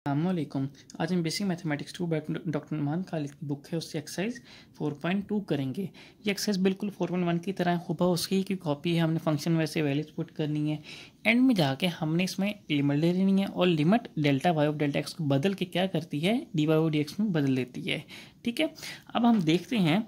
अस्सलामुअलैकुम। आज हम basic mathematics 2 doctor Numan Khalid की बुक है, उससे एक्सरसाइज 4.2 करेंगे। ये एक्सरसाइज बिल्कुल 4.1 की तरह हुबहू उसकी की कॉपी है। हमने फंक्शन वैसे वैल्यूज पुट करनी है, एंड में जाके हमने इसमें लिमिट ले लेनी है और limit delta Y of delta X को बदल के क्या करती है, D Y of D X में बदल देती है। ठीक है, अब हम देखते हैं,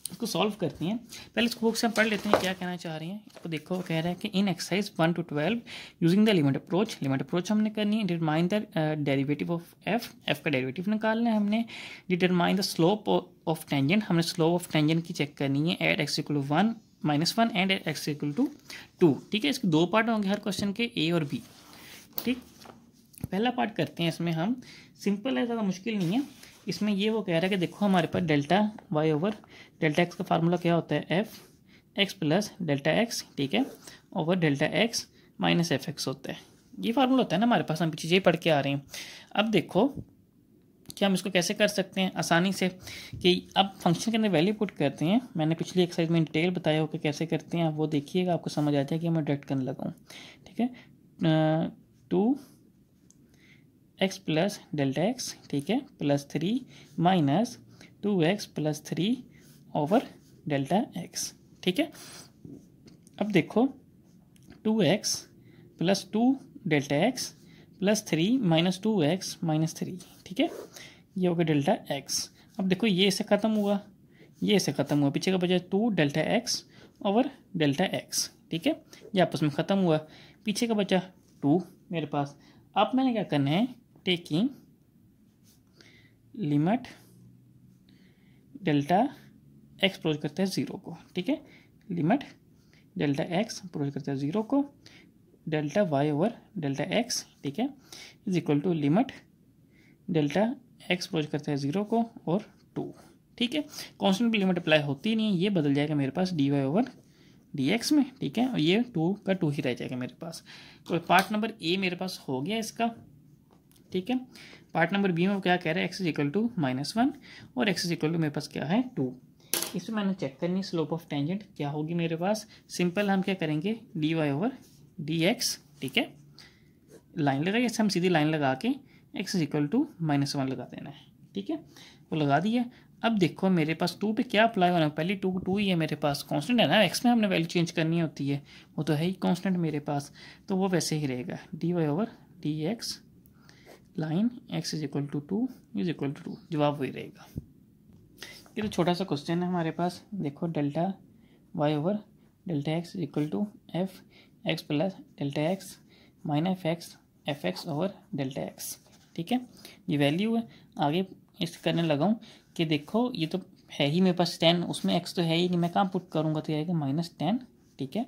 इसको सॉल्व करती हैं। पहले इसको बुक से हम पढ़ लेते हैं क्या कहना चाह रही हैं। इसको देखो, वो कह रहा है कि in exercises 1 to 12 using the limit approach हमने करनी है। Determine the derivative of F का डेरिवेटिव निकालना है हमने। Determine the slope of tangent, हमने स्लोप ऑफ टेंजेंट की चेक करनी है at X equal to 1 -1 and at X equal to 2। ठीक है, इसके दो पार्ट होंगे हर क्वेश्चन के, ए और बी। ठीक, पहला पार्ट करते हैं, इसमें हम सिंपल है, ज़्यादा मुश्किल नहीं है। इसमें ये वो कह रहा है कि देखो हमारे पास delta Y over delta X का फार्मूला क्या होता है, F X plus delta X, ठीक है, over delta X minus F X होता है। ये फार्मूला होता है ना हमारे पास, हम चीज़ें पढ़ के आ रहे हैं। अब देखो कि हम इसको कैसे कर सकते हैं आसानी से, कि अब फंक्शन के अंदर वैल्यू पुट करते हैं। मैंने पिछली एक्सरसाइज में डिटेल बताया हो कि कैसे करते हैं, आप वो देखिएगा, आपको समझ आ जाएगा कि मैं डायरेक्ट करने लगा हूँ। ठीक है, 2x प्लस डेल्टा एक्स, ठीक है, plus 3 minus 2x plus 3 over delta X. ठीक है, अब देखो 2x plus 2 delta X plus 3 minus 2x minus 3, ठीक है, ये हो गया डेल्टा एक्स। अब देखो ये इससे ख़त्म हुआ, ये इससे ख़त्म हुआ, पीछे का बचा 2 delta x over delta X. ठीक है, ये आपस में ख़त्म हुआ, पीछे का बचा 2 मेरे पास। अब मैंने क्या करना है, taking limit delta X approach करता है 0 को। ठीक है, लिमिट डेल्टा एक्स अप्रोच करता है 0 को, delta Y over delta X, ठीक है, is equal to limit delta X approach करता है 0 को और 2। ठीक है, कॉन्स्टेंट की लिमिट अप्लाई होती नहीं है, ये बदल जाएगा मेरे पास D Y over D X में। ठीक है, और ये 2 का 2 ही रह जाएगा मेरे पास। तो पार्ट नंबर ए मेरे पास हो गया इसका। ठीक है, पार्ट नंबर बी में क्या कह रहा है, एक्स इज इक्वल टू -1 और एक्स इज इक्वल टू मेरे पास क्या है 2। इसमें मैंने चेक करनी स्लोप ऑफ टेंजेंट क्या होगी मेरे पास। सिंपल हम क्या करेंगे, D Y over D X, ठीक है, लाइन लगाइए, इससे हम सीधी लाइन लगा के एक्स इज इक्वल टू -1 लगा देना है। ठीक है, वो लगा दिया। अब देखो मेरे पास 2 पे क्या अप्लाई होना है, पहले 2 ही है मेरे पास, कांस्टेंट है ना, एक्स में हमने वैल्यू चेंज करनी होती है, वो तो है ही कांस्टेंट मेरे पास, तो वो वैसे ही रहेगा, D Y over D X line X is equal to 2 is equal to 2, जवाब वही रहेगा। ये तो छोटा सा क्वेश्चन है हमारे पास। देखो delta Y over delta X is equal to F X plus delta X minus F X over delta X. ठीक है, ये वैल्यू है। आगे इस करने लगा हूँ कि देखो ये तो है ही मेरे पास 10, उसमें एक्स तो है ही नहीं, मैं कहाँ पुट करूँगा, तो ये आएगा -10। ठीक है,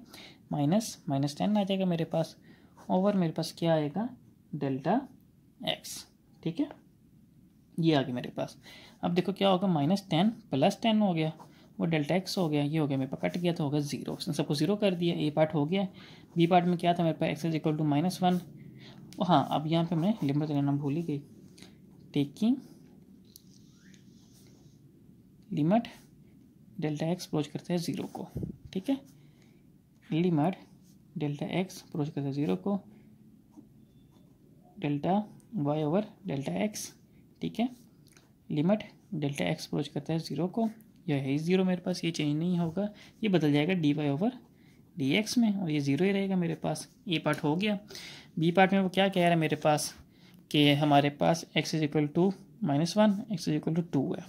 माइनस 10 आ जाएगा मेरे पास, ओवर मेरे पास क्या आएगा, डेल्टा एक्स। ठीक है, ये आ गया मेरे पास। अब देखो क्या होगा, -10 प्लस 10 हो गया, वो डेल्टा एक्स हो गया, ये हो गया मेरे पास, कट गया तो होगा 0, उसने सबको 0 कर दिया। ए पार्ट हो गया। बी पार्ट में क्या था मेरे पास, एक्स इज इक्वल टू -1। हाँ, अब यहाँ पे मैं लिमिट लेना भूल ही गई, taking limit delta X approach करता है 0 को। ठीक है, लिमिट डेल्टा एक्स अप्रोच करता है 0 को, delta Y over delta X, ठीक है, लिमिट डेल्टा एक्स अप्रोच करता है 0 को, यह है 0 मेरे पास, ये चेंज नहीं होगा, ये बदल जाएगा D Y over D X में, और ये 0 ही रहेगा मेरे पास। ये पार्ट हो गया। बी पार्ट में वो क्या कह रहा है मेरे पास, कि हमारे पास X is equal to -1 X is equal to 2 है,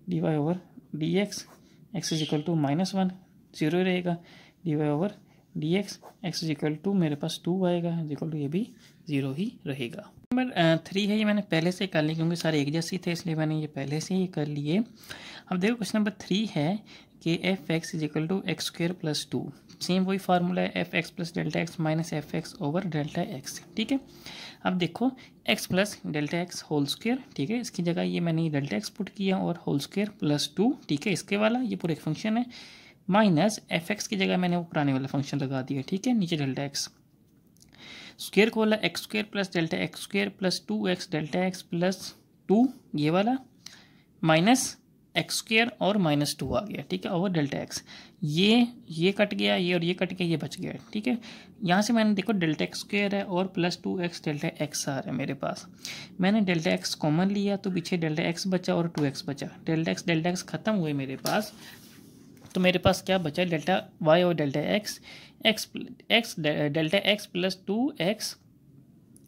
D Y over D X X is equal to -1 0 ही रहेगा, D Y over D X X is equal to मेरे पास 2 आएगा, इज इक्वल टू ये भी 0 ही रहेगा। नंबर 3 है, ये मैंने पहले से कर ली क्योंकि सारे एक जैसे थे, इसलिए मैंने ये पहले से ही कर लिए। अब देखो क्वेश्चन नंबर 3 है कि F X is equal to X square plus 2, same वही फार्मूला है, F X plus delta X minus F X over delta X. ठीक है, अब देखो X plus delta X whole square, ठीक है, इसकी जगह ये मैंने डेल्टा एक्स पुट किया और होल स्क्वायर प्लस 2, ठीक है, इसके वाला ये पूरा एक फंक्शन है, माइनस एफ एक्स की जगह मैंने वो पुराने वाला फंक्शन लगा दिया। ठीक है, नीचे डेल्टा एक्स स्क्वायर को वाला x square plus delta X square plus 2x delta X plus 2 ये वाला, माइनस एक्स स्क्वायर और -2 आ गया, ठीक है, ओवर डेल्टा एक्स। ये कट गया, ये और ये कट गया, ये बच गया, ठीक है। यहाँ से मैंने देखो डेल्टा एक्स स्क्वायर है और +2x डेल्टा एक्स आ रहा है मेरे पास। मैंने डेल्टा एक्स कॉमन लिया तो पीछे डेल्टा एक्स बचा और 2x बचा। डेल्टा एक्स ख़त्म हुए मेरे पास, तो मेरे पास क्या बचा, डेल्टा वाई और delta x, delta x +2x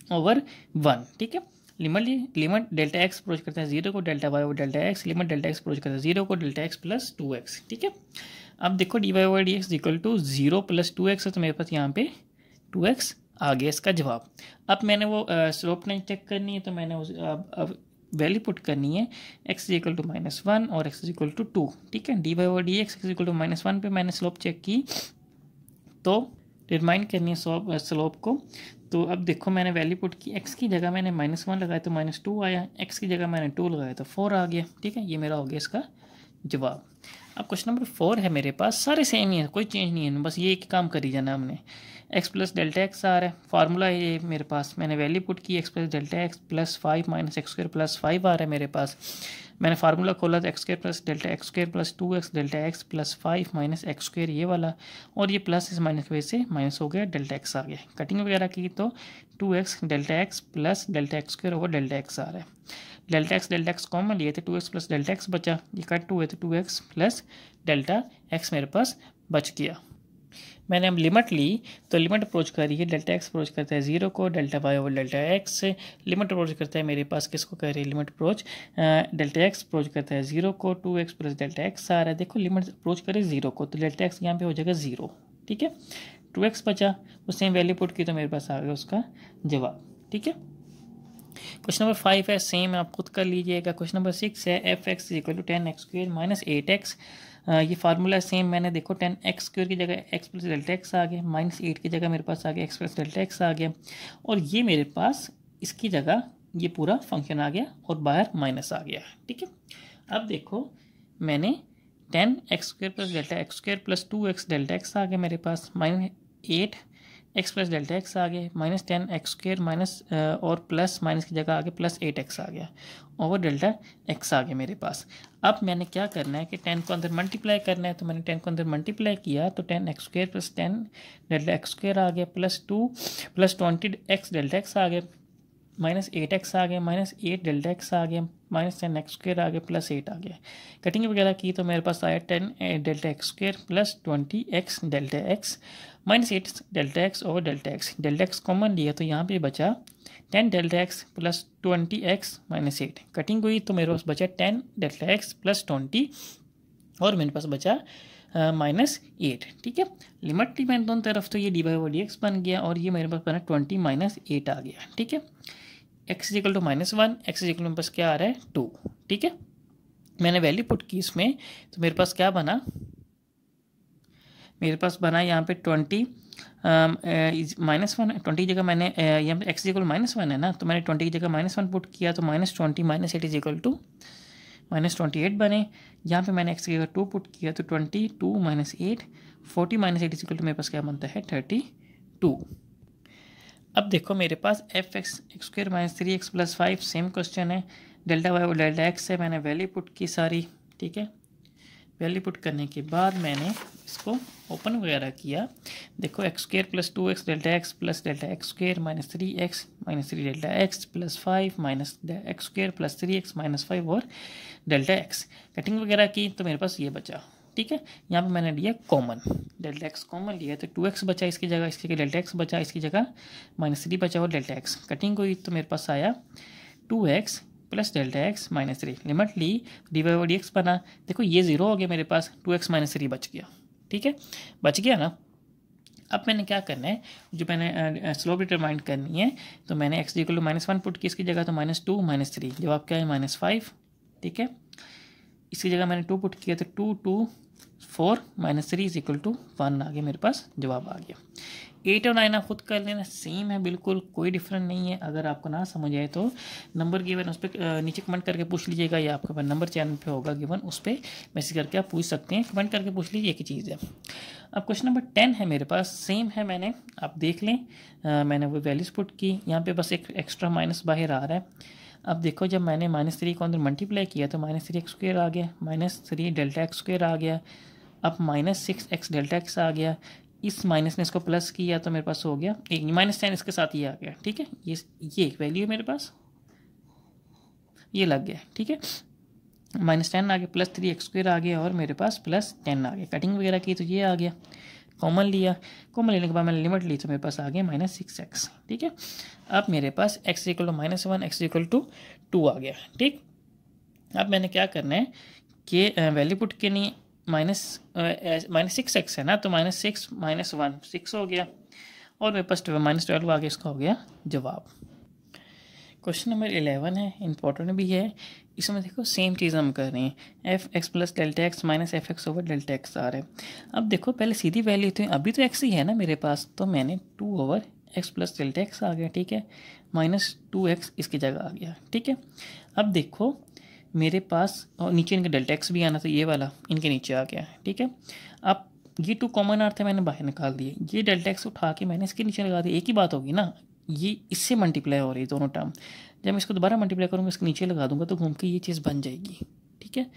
over 1, ठीक है। लिमिट डेल्टा एक्स अप्रोच करता है 0 को, डेल्टा वाई और delta x, limit delta X approach करता है 0 को, डेल्टा एक्स +2x, ठीक है। अब देखो dy over D X equal to 0 +2x है, तो मेरे पास यहाँ पे 2x आ गया इसका जवाब। अब मैंने वो स्लोप नहीं चेक करनी है, तो मैंने उस अब वैल्यू पुट करनी है, x इक्वल टू -1 और x इक्वल टू 2, ठीक है। dy over D X equal to -1 पे मैंने स्लोप चेक की, तो डिटरमाइन करनी है स्लोप को। तो अब देखो मैंने वैल्यू पुट की, x की जगह मैंने -1 लगाया तो -2 आया, x की जगह मैंने 2 लगाया तो 4 आ गया, ठीक है। ये मेरा हो गया इसका जवाब। अब क्वेश्चन नंबर 4 है मेरे पास, सारे सेम ही है, कोई चेंज नहीं है, बस ये एक काम कर ही जाना हमने। x प्लस डेल्टा एक्स आ रहा है, फार्मूला है ये मेरे पास, मैंने वैल्यू पुट की, x plus delta x +5 - x square +5 आ रहा है मेरे पास। मैंने फार्मूला खोला तो x square plus delta X square +2x delta x +5 - x square ये वाला, और ये प्लस इस माइनस की वजह से माइनस हो गया, डेल्टा एक्स आ गया। कटिंग वगैरह की तो 2x delta X plus delta X square over delta X आ रहा है। डेल्टा एक्स कॉमन लिए थे, 2x प्लस डेल्टा एक्स बचा, ये कट हुए तो 2x प्लस डेल्टा एक्स मेरे पास बच गया। मैंने अब लिमिट ली, तो लिमिट अप्रोच करी है, डेल्टा एक्स अप्रोच करता है 0 को, delta Y over delta X से लिमिट अप्रोच करता है मेरे पास, किसको कह रही है, limit approach delta X approach करता है 0 को, 2x प्लस डेल्टा एक्स आ रहा है। देखो लिमिट अप्रोच करे 0 को, तो डेल्टा एक्स यहाँ पे हो जाएगा 0, ठीक है। 2x बचा, उस सेम वैल्यू पुट की तो मेरे पास आ गया उसका जवाब, ठीक है। क्वेश्चन नंबर 5 है, सेम आप खुद कर लीजिएगा। क्वेश्चन नंबर 6 है, f(x) = 10x स्क्वायर - 8x। ये फार्मूला सेम, मैंने देखो 10x स्क्वायर की जगह x प्लस डेल्टा एक्स आ गया, -8 की जगह मेरे पास आ गया x प्लस डेल्टा एक्स आ गया, और ये मेरे पास इसकी जगह ये पूरा फंक्शन आ गया और बाहर माइनस आ गया, ठीक है। अब देखो मैंने 10x square plus delta X square +2x delta X आ गया मेरे पास, -8 x प्लस डेल्टा एक्स आ गया, -10x स्क्वायर माइनस और प्लस माइनस की जगह आ गया +8x आ गया, ओवर डेल्टा x आ गया मेरे पास। अब मैंने क्या करना है कि 10 को अंदर मल्टीप्लाई करना है, तो मैंने 10 को अंदर मल्टीप्लाई किया तो 10x square plus 10 delta X square आ गया, +2 + 20x डेल्टा एक्स आ गया, -8x आ गया, -8 डेल्टा एक्स आ गया, -10x स्क्वायर आ गया, +8 आ गया। कटिंग वगैरह की तो मेरे पास आया 10 delta X square plus 20x delta x -8 delta x over delta x. Delta x common लिया तो यहाँ पे बचा 10 delta X plus 20x -8। Cutting हुई तो मेरे पास बचा 10 डेल्टा एक्स प्लस 20 और मेरे पास बचा -8, ठीक है। लिमिट थी मैंने दोनों तरफ, तो ये dy/dx बन गया और ये मेरे पास बना 20 - 8 आ गया, ठीक है। x equal to -1, x equal मेरे पास क्या आ रहा है 2, ठीक है। मैंने वैल्यू पुट की इसमें, तो मेरे पास क्या बना, मेरे पास बना यहाँ पे 20 -1, 20 की जगह मैंने यहाँ पे x इक्वल -1 है ना, तो मैंने 20 की जगह -1 पुट किया तो -20 - 8 इक्वल टू -28 बने। यहाँ पे मैंने x की जगह 2 पुट किया तो 22 - 8 40 - 8 इक्वल टू मेरे पास क्या बनता है 32। अब देखो मेरे पास f(x) square -3x + 5 same question है, डेल्टा वाई और डेल्टा एक्स है, मैंने वैल्यू पुट की सारी, ठीक है। वैल्यू पुट करने के बाद मैंने इसको ओपन वगैरह किया, देखो x square plus 2x delta X plus delta X square -3x -3 delta X plus 5 -x square plus 3x -5 और डेल्टा एक्स। कटिंग वगैरह की तो मेरे पास ये बचा, ठीक है। यहाँ पे मैंने लिया कॉमन, डेल्टा एक्स कॉमन लिया तो 2x बचा इसकी जगह डेल्टा एक्स बचा, इसकी जगह -3 बचा और डेल्टा एक्स। कटिंग हुई तो मेरे पास आया 2x plus delta X -3। Limit ली, dy/dx बना, देखो ये 0 हो गया मेरे पास, 2x -3 बच गया, ठीक है, बच गया ना। अब मैंने क्या करना है, जो मैंने स्लोप डिटरमाइन करनी है, तो मैंने x इक्वल टू -1 पुट की इसकी जगह, तो -2 -3, जवाब क्या है -5, ठीक है। इसकी जगह मैंने 2 पुट किया तो 2 2 4 -3 इक्वल टू 1 आ गया, मेरे पास जवाब आ गया। 8 और 9 आप खुद कर लेना, सेम है बिल्कुल, कोई डिफरेंट नहीं है। अगर आपको ना समझ आए तो नंबर गिवन उस पर नीचे कमेंट करके पूछ लीजिएगा, या आपके पास नंबर चैनल पे होगा गिवन, उस पर मैसेज करके आप पूछ सकते हैं, कमेंट करके पूछ लीजिए, एक ही चीज़ है। अब क्वेश्चन नंबर 10 है मेरे पास, सेम है, मैंने आप देख लें, मैंने वो वैल्यूज पुट की, यहाँ पे बस एक एक्स्ट्रा माइनस बाहर आ रहा है। अब देखो जब मैंने -3 को अंदर मल्टीप्लाई किया तो -3x² आ गया, -3 डेल्टा x² आ गया, अब -6x डेल्टा x आ गया, इस माइनस ने इसको प्लस किया तो मेरे पास हो गया एक -10 इसके साथ ये आ गया, ठीक है। ये एक वैल्यू मेरे पास ये लग गया, ठीक है। -10 आ गया, +3x² आ गया और मेरे पास +10 आ गया। कटिंग वगैरह की तो ये आ गया, कॉमन लिया, कॉमन लेने के बाद मैंने लिमिट ली तो मेरे पास आ गया -6x, ठीक है। अब मेरे पास x = -1 x = 2 आ गया, ठीक। अब मैंने क्या करना है कि वैल्यू पुट करनी है, -6x है ना, तो -6 - 1 6 हो गया और मेरे पास -12 आ गया, इसका हो गया जवाब। क्वेश्चन नंबर 11 है, इंपॉर्टेंट भी है। इसमें देखो सेम चीज़ हम कर रहे हैं, f(x + Δx - fx/Δx) आ रहा है। अब देखो पहले सीधी वैल्यू थी, अभी तो x ही है ना मेरे पास, तो मैंने 2/x + Δx आ गया, ठीक है, -2x इसकी जगह आ गया, ठीक है। अब देखो मेरे पास और नीचे इनका Δx भी आना, तो ये वाला इनके नीचे आ गया, ठीक है। अब ये 2 कॉमन आर थे, मैंने बाहर निकाल दिए, ये Δx उठा के मैंने इसके नीचे लगा दिया, एक ही बात होगी ना, ये इससे मल्टीप्लाई हो रही है दोनों टर्म। जब मैं इसको दोबारा मल्टीप्लाई करूँगा, इसके नीचे लगा दूंगा तो घूम के ये चीज़ बन जाएगी, ठीक है।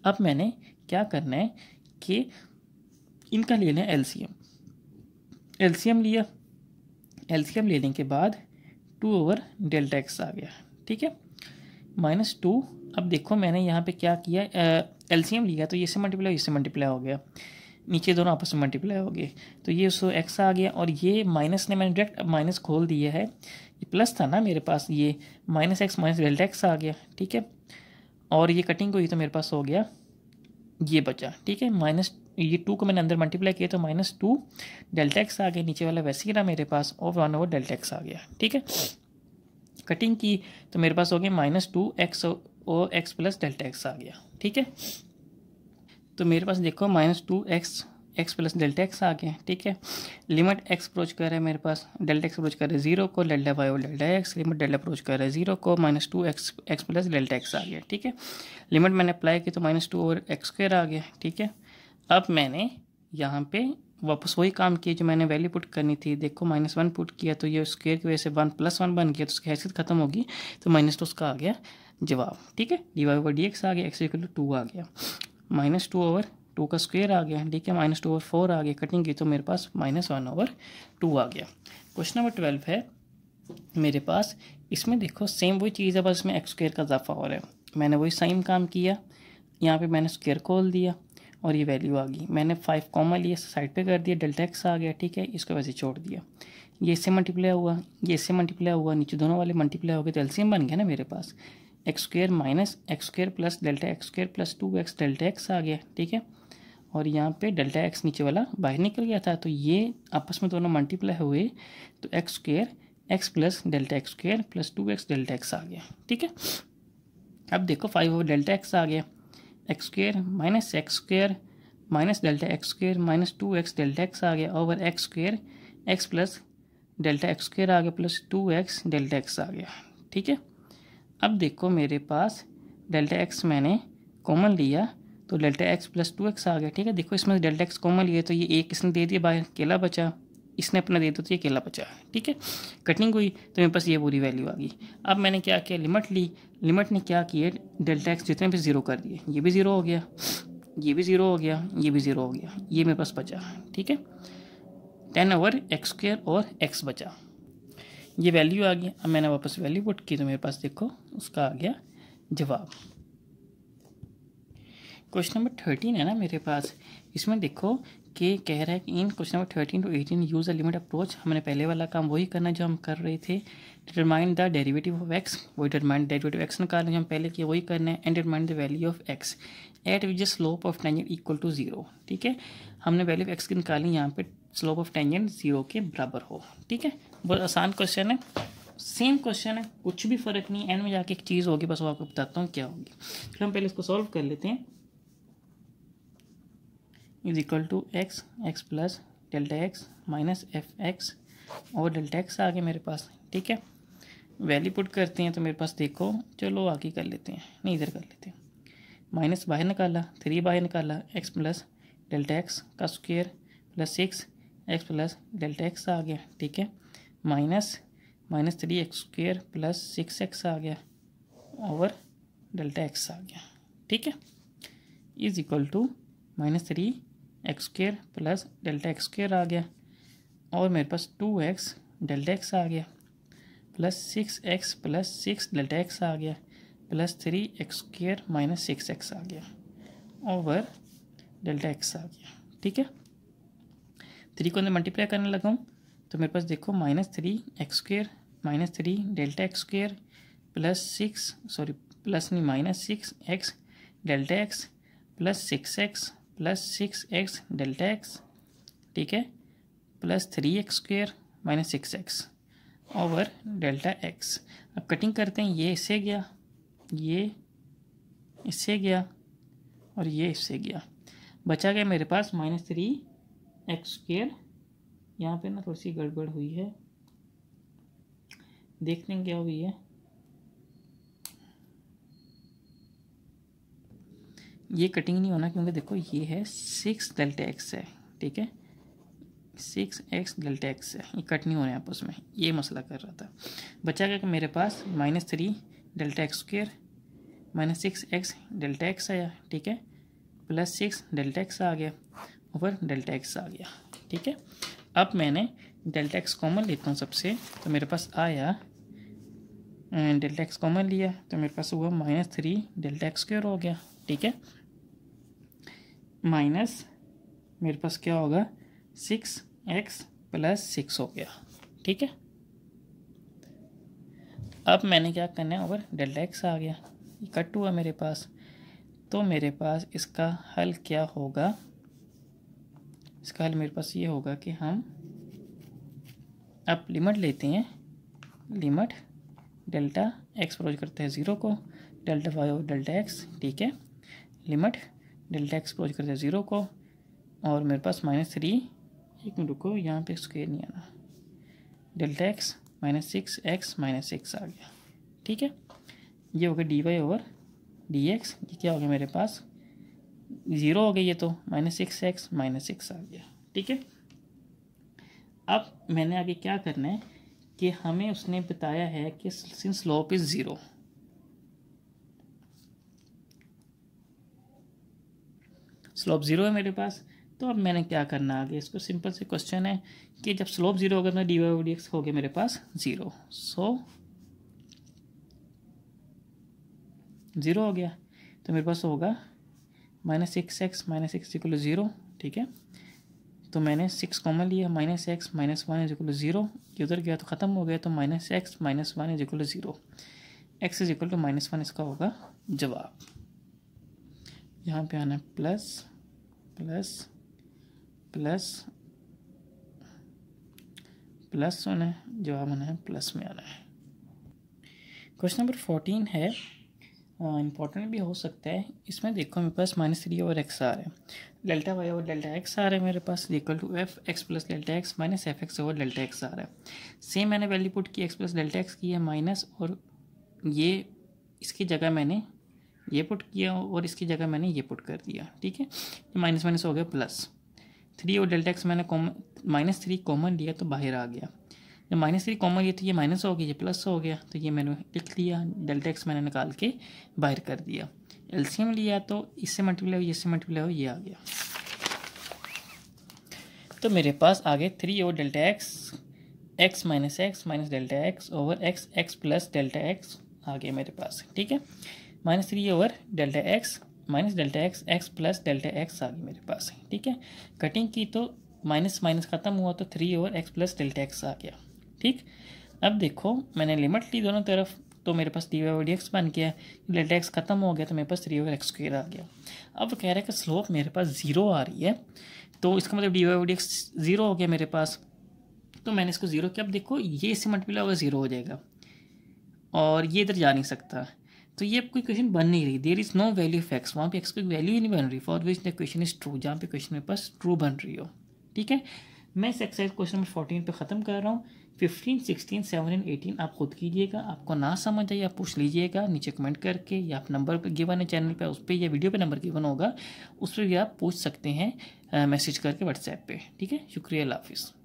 अब मैंने क्या करना है कि इनका ले लें एलसीएम। एलसीएम लिया, एलसीएम लेने के बाद 2/Δx आ गया, ठीक है, -2। अब देखो मैंने यहाँ पे क्या किया, एलसीएम लिया तो ये से मल्टीप्लाई हो गया, नीचे दोनों आपस में मल्टीप्लाई हो गए, तो ये उसको x आ गया, और ये माइनस ने मैंने डायरेक्ट माइनस खोल दिया है, ये प्लस था ना मेरे पास, ये -x - Δx आ गया, ठीक है। और ये कटिंग हुई तो मेरे पास हो गया ये बचा, ठीक है, ये 2 को मैंने अंदर मल्टीप्लाई किया तो -2 Δx आ गया, नीचे वाला वैसे ही रहा मेरे पास, और 1/Δx आ गया, ठीक है। कटिंग की तो मेरे पास हो गया -2x और x + Δx आ गया, ठीक है। तो मेरे पास देखो -2x x + Δx आ गया, ठीक है। लिमिट x अप्रोच कर रहा है मेरे पास, Δx अप्रोच कर रहा है 0 को, Δy/Δx, लिमिट Δ अप्रोच कर रहा है 0 को, -2x x + Δx आ गया, ठीक है। लिमिट मैंने अप्लाई की तो -2/x² आ गया, ठीक है। अब मैंने यहाँ पे वापस वही काम किया जो मैंने वैल्यू पुट करनी थी, देखो -1 पुट किया तो ये स्क्वायर की वजह से 1 + 1 बन गया, तो उसकी हैसियत खत्म होगी, तो -2 उसका आ गया जवाब, ठीक है। dy/dx आ गया, x = 2 आ गया, -2/2 का स्क्वायर आ गया, ठीक है, -2/4 आ गया, कटिंग की तो मेरे पास -1/2 आ गया। क्वेश्चन नंबर 12 है मेरे पास, इसमें देखो सेम वही चीज़ है, बस इसमें x² का इजाफा हो रहा है। मैंने वही सेम काम किया, यहाँ पे मैंने स्क्वायर खोल दिया और ये वैल्यू आ गई, मैंने 5 कॉमा लिए, साइड पे कर दिया, Δx आ गया, ठीक है, इसको वैसे छोड़ दिया, ये इससे मल्टीप्लाई हुआ, ये इससे मल्टीप्लाई हुआ, नीचे दोनों वाले मल्टीप्लाई हो गए, तो एलसीएम बन गया ना मेरे पास, x² - x² + Δx² + 2x Δx आ गया, ठीक है। और यहाँ पे Δx नीचे वाला बाहर निकल गया था, तो ये आपस में दोनों मल्टीप्लाई हुए, तो x² x + Δx² + 2x Δx आ गया, ठीक है। अब देखो 5/Δx आ गया, x² - x² - Δx² - 2x Δx आ गया, ओवर x² x + Δx² आ गया + 2x Δx आ गया, ठीक है। अब देखो मेरे पास Δx मैंने कॉमन लिया तो Δx + 2x आ गया, ठीक है। देखो इसमें Δx कॉमन लिया तो ये एक इसने दे दिया, बाहर अकेला बचा, इसने अपना दे दिया तो ये अकेला बचा, ठीक है। कटिंग हुई तो मेरे पास ये पूरी वैल्यू आ गई। अब मैंने क्या किया, लिमिट ली, लिमिट ने क्या किया, Δx जितने भी 0 कर दिए, ये भी 0 हो गया, ये भी 0 हो गया, ये भी 0 हो गया, ये मेरे पास बचा, ठीक है, 10/x² और x बचा, ये वैल्यू आ गई। अब मैंने वापस वैल्यू पुट की तो मेरे पास देखो उसका आ गया जवाब। क्वेश्चन नंबर 13 है ना मेरे पास, इसमें देखो कि कह रहा है कि in question number 13 to 18 use a limit approach. हमने पहले वाला काम वही करना जो हम कर रहे थे, determine the derivative of x, वही डिटरमाइन डेरिवेटिव x निकालना जो हम पहले किए वही करना है, and determine the value of x at which slope of tangent equal to 0, ठीक है। हमने वैल्यू ऑफ x की निकाली, यहाँ पे स्लोप ऑफ टेंजेंट 0 के बराबर हो, ठीक है। बहुत आसान क्वेश्चन है, सेम क्वेश्चन है, कुछ भी फर्क नहीं, एंड में जाके एक चीज़ होगी, बस वो आपको बताता हूँ क्या होगी। फिर हम पहले इसको सॉल्व कर लेते हैं। Is equal to x + Δx - fx और Δx आ गया मेरे पास, ठीक है। वैल्यू पुट करते हैं तो मेरे पास देखो, चलो आगे कर लेते हैं, नहीं इधर कर लेते हैं, माइनस बाहर निकाला, 3 बाहर निकाला, x + Δx का स्क्वायर + 6x + Δx आ गया, ठीक है, -3x² + 6x आ गया, ओवर डेल्टा एक्स आ गया, ठीक है, is equal to -3x² plus delta x² आ गया, और मेरे पास 2x डेल्टा x आ गया plus 6x plus 6 delta x आ गया प्लस 3x² माइनस 6x आ गया ओवर डेल्टा x आ गया, ठीक है। 3 को मल्टीप्लाई करने लगा हूँ तो मेरे पास देखो -3x² minus 3 delta x² plus 6x delta x plus 6x plus 6x delta x, ठीक है, plus 3x² minus 6x over delta x। अब कटिंग करते हैं, ये इससे गया, ये इससे गया और ये इससे गया, बचा गया मेरे पास -3x²। यहाँ पे ना थोड़ी सी गड़बड़ हुई है, देखते हैं क्या हुई है। ये कटिंग नहीं होना क्योंकि देखो ये है 6 डेल्टा x है, ठीक है, 6x डेल्टा x है, ये कट नहीं होने आपस में, ये मसला कर रहा था। बचा गया कि मेरे पास -3 delta x² minus 6x delta x आया, ठीक है, प्लस 6 डेल्टा x आ गया ओवर डेल्टा x आ गया, ठीक है। अब मैंने डेल्टा x कॉमन लेता हूँ सबसे, तो मेरे पास आया डेल्टा x कॉमन लिया तो मेरे पास हुआ -3 डेल्टा x² हो गया, ठीक है, माइनस मेरे पास क्या होगा 6x प्लस 6 हो गया, ठीक है। अब मैंने क्या करना है, ओवर डेल्टा x आ गया, कट हुआ मेरे पास, तो मेरे पास इसका हल क्या होगा, इसका हल मेरे पास ये होगा कि हम अब लिमिट लेते हैं, लिमिट डेल्टा x अप्रोच करते हैं 0 को, डेल्टा y और डेल्टा x, ठीक है, लिमिट डेल्टा x अप्रोच करते हैं 0 को, और मेरे पास -3, एक मिनट रुको, यहाँ पे स्क्वायर नहीं आना, delta x minus 6x minus 6 आ गया, ठीक है। ये हो गया dy ओवर dx, ये क्या हो गया मेरे पास 0 हो गया, ये तो -6x माइनस 6 आ गया, ठीक है। अब मैंने आगे क्या करना है कि हमें उसने बताया है कि सिंस स्लोप इज 0, स्लोप 0 है मेरे पास, तो अब मैंने क्या करना आगे, इसको सिंपल से क्वेश्चन है कि जब स्लोप 0 होगा तो dy ओवर dx हो गया मेरे पास 0, सो 0 हो गया, तो मेरे पास होगा -6x माइनस 6 इक्वल 0, ठीक है। तो मैंने 6 कॉमन लिया, -x माइनस 1 इज इक्वल 0, ये उधर गया तो ख़त्म हो गया, तो -x minus 1 is equal 0, x is equal to -1 इसका होगा जवाब। यहाँ पे आना है प्लस प्लस प्लस प्लस होना है, जवाब आना है प्लस में आना है। क्वेश्चन नंबर 14 है, इम्पॉर्टेंट भी हो सकता है। इसमें देखो मेरे पास -3 ओवर x आ रहा है, delta y over delta x आ रहा है मेरे पास, equal to f(x plus delta x minus f(x over delta x) आ रहा है। सेम मैंने वैल्यू पुट की x प्लस डेल्टा x की है माइनस, और ये इसकी जगह मैंने ये पुट किया और इसकी जगह मैंने ये पुट कर दिया, ठीक है। ये माइनस माइनस हो गया प्लस, 3 और डेल्टा x मैंने -3 कॉमन लिया तो बाहर आ गया, जब -3 कॉमन लिया तो ये माइनस हो गया, ये प्लस हो गया, तो ये मैंने लिख लिया, डेल्टा x मैंने निकाल के बाहर कर दिया। एलसीएम लिया तो इससे मल्टीप्लाई हुई, इससे मल्टीप्लाई हुई, ये आ गया। तो मेरे पास आगे 3 और delta x minus delta x over x plus delta x आ गया मेरे पास, ठीक है। -3 over delta x minus delta x plus delta x आ गई मेरे पास, ठीक है। कटिंग की तो माइनस माइनस ख़त्म हुआ तो 3 over x plus delta x आ गया, ठीक। अब देखो मैंने लिमिट ली दोनों तरफ, तो मेरे पास dy ओवर dx बन गया, डेल्टा x ख़त्म हो गया तो मेरे पास 3 ओवर x² आ गया। अब कह रहा है कि स्लोप मेरे पास 0 आ रही है, तो इसका मतलब dy ओवर dx 0 हो गया मेरे पास, तो मैंने इसको 0 किया। अब देखो ये इससे मल्टीप्लाई होगा 0 हो जाएगा, और ये इधर जा नहीं सकता, तो ये कोई क्वेश्चन बन नहीं रही, there is no value of x, वहाँ पे x की वैल्यू ही नहीं बन रही, for which the question is true, जहाँ पे क्वेश्चन मेरे पास ट्रू बन रही हो, ठीक है। मैं इस एक्सरसाइज क्वेश्चन नंबर 14 पे ख़त्म कर रहा हूँ। 15, 16, 17 18 आप खुद कीजिएगा, आपको ना समझ आए आप पूछ लीजिएगा नीचे कमेंट करके, या आप नंबर पर गिवन है चैनल पे, उस पर या वीडियो पे नंबर गिवन होगा, उस पर भी आप पूछ सकते हैं मैसेज करके व्हाट्सएप पे, ठीक है। शुक्रिया, अल्लाह हाफिज़।